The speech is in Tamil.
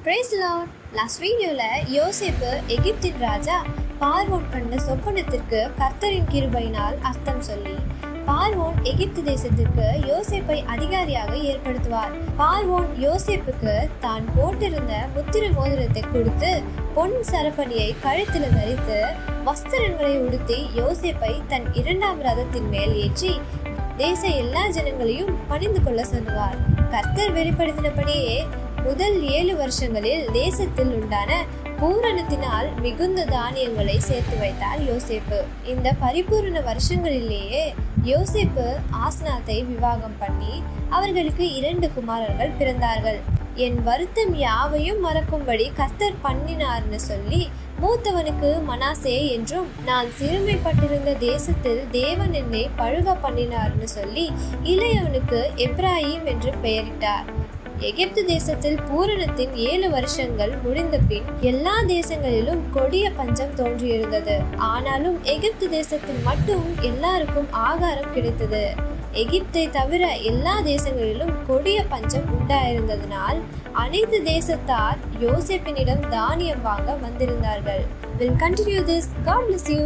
Price Lord. லாஸ்ட் வீடியோல யோசேப்பு எகிப்தின் ராஜா பார்வோன் கண்ட சொப்பனத்திற்கு கர்த்தரின் கிருபையினால் அர்த்தம் சொல்லி பார்வோன் எகிப்து தேசத்திற்கு யோசேப்பை அதிகாரியாக ஏற்படுத்துவார். பார்வோன் யோசேப்புக்கு தான் போட்டிருந்த முத்திர மோதிரத்தை கொடுத்து பொன் சரப்பணியை கழுத்தில் தரித்து வஸ்திரங்களை உடுத்தி யோசேப்பை தன் 2ஆம் ரதத்தின் மேல் ஏற்றி தேச எல்லா ஜனங்களையும் பணிந்து கொள்ள சொல்லுவார். கர்த்தர் வெளிப்படுத்தினபடியே முதல் 7 வருஷங்களில் தேசத்தில் உண்டான பூரணத்தினால் மிகுந்த தானியங்களை சேர்த்து வைத்தார் யோசேப்பு. இந்த பரிபூரண வருஷங்களிலேயே யோசேப்பு ஆஸ்நாத்தை விவாகம் பண்ணி அவர்களுக்கு 2 குமாரர்கள் பிறந்தார்கள். என் வருத்தம் யாவையும் மறக்கும்படி கர்த்தர் பண்ணினார்னு சொல்லி மூத்தவனுக்கு மனாசே என்றும், நான் சிறுமைப்பட்டிருந்த தேசத்தில் தேவன் என்னை பழுக பண்ணினார்னு சொல்லி இளையவனுக்கு எப்ராயிம் என்று பெயரிட்டார். எகிப்து தேசத்தில் பூரணத்தின் 7 வருஷங்கள் முடிந்த பின் எல்லா தேசங்களிலும் கொடிய பஞ்சம் தோன்றியிருந்தது. ஆனாலும் எகிப்து தேசத்தில் மட்டும் எல்லாருக்கும் ஆகாரம் கிடைத்தது. எகிப்தை தவிர எல்லா தேசங்களிலும் கொடிய பஞ்சம் உண்டாயிருந்ததினால் அனைத்து தேசத்தார் யோசேப்பினிடம் தானியம் வாங்க வந்திருந்தார்கள். We'll continue this. God bless you.